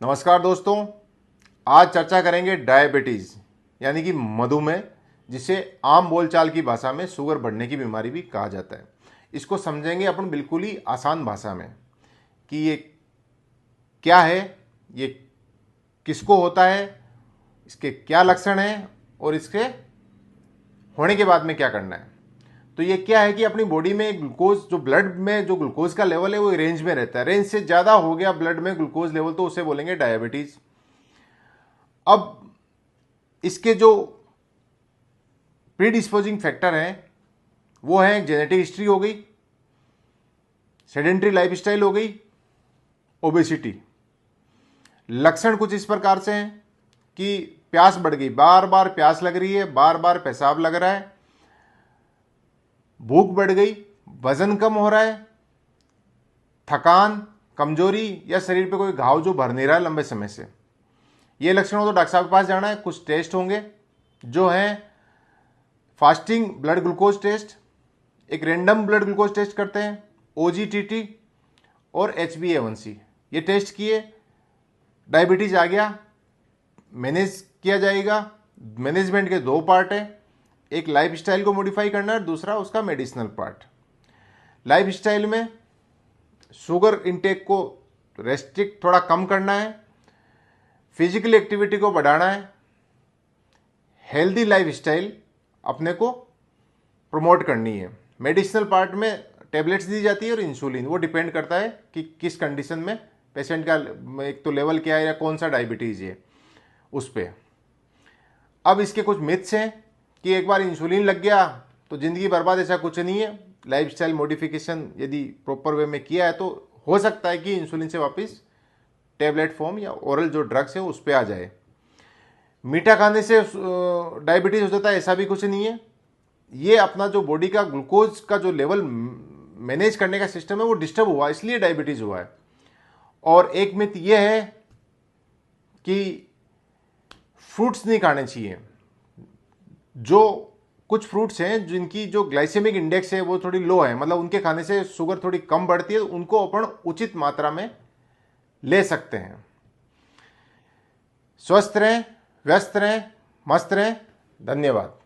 नमस्कार दोस्तों, आज चर्चा करेंगे डायबिटीज़ यानी कि मधुमेह, जिसे आम बोलचाल की भाषा में शुगर बढ़ने की बीमारी भी कहा जाता है। इसको समझेंगे अपन बिल्कुल ही आसान भाषा में कि ये क्या है, ये किसको होता है, इसके क्या लक्षण हैं और इसके होने के बाद में क्या करना है। तो ये क्या है कि अपनी बॉडी में ग्लूकोज, जो ब्लड में जो ग्लूकोज का लेवल है वो रेंज में रहता है। रेंज से ज़्यादा हो गया ब्लड में ग्लूकोज लेवल तो उसे बोलेंगे डायबिटीज़। अब इसके जो प्रीडिस्पोजिंग फैक्टर हैं वो है जेनेटिक हिस्ट्री हो गई, सेडेंट्री लाइफस्टाइल हो गई, ओबेसिटी। लक्षण कुछ इस प्रकार से हैं कि प्यास बढ़ गई, बार बार प्यास लग रही है, बार बार पेशाब लग रहा है, भूख बढ़ गई, वजन कम हो रहा है, थकान, कमजोरी या शरीर पे कोई घाव जो भर नहीं रहा है लंबे समय से। ये लक्षण हो तो डॉक्टर साहब के पास जाना है। कुछ टेस्ट होंगे जो हैं फास्टिंग ब्लड ग्लूकोज टेस्ट, एक रैंडम ब्लड ग्लूकोज टेस्ट करते हैं, OGTT और HbA1c। ये टेस्ट किए, डायबिटीज आ गया, मैनेज किया जाएगा। मैनेजमेंट के दो पार्ट है, एक लाइफस्टाइल को मॉडिफाई करना है, दूसरा उसका मेडिसिनल पार्ट। लाइफस्टाइल में शुगर इंटेक को रेस्ट्रिक्ट थोड़ा कम करना है, फिजिकल एक्टिविटी को बढ़ाना है, हेल्दी लाइफस्टाइल अपने को प्रमोट करनी है। मेडिसिनल पार्ट में टेबलेट्स दी जाती है और इंसुलिन, वो डिपेंड करता है कि किस कंडीशन में पेशेंट का एक तो लेवल क्या है या कौन सा डायबिटीज़ है उस पर। अब इसके कुछ मिथ्स हैं कि एक बार इंसुलिन लग गया तो ज़िंदगी बर्बाद, ऐसा कुछ नहीं है। लाइफस्टाइल मॉडिफिकेशन यदि प्रॉपर वे में किया है तो हो सकता है कि इंसुलिन से वापस टेबलेट फॉर्म या ओरल जो ड्रग्स है उस पर आ जाए। मीठा खाने से डायबिटीज़ हो जाता है, ऐसा भी कुछ नहीं है। ये अपना जो बॉडी का ग्लूकोज का जो लेवल मैनेज करने का सिस्टम है वो डिस्टर्ब हुआ, इसलिए डायबिटीज़ हुआ है। और एक मिथ ये है कि फ्रूट्स नहीं खाने चाहिए। जो कुछ फ्रूट्स हैं जिनकी जो ग्लाइसेमिक इंडेक्स है वो थोड़ी लो है, मतलब उनके खाने से शुगर थोड़ी कम बढ़ती है, उनको अपन उचित मात्रा में ले सकते हैं। स्वस्थ रहें, व्यस्त रहें, मस्त रहें। धन्यवाद।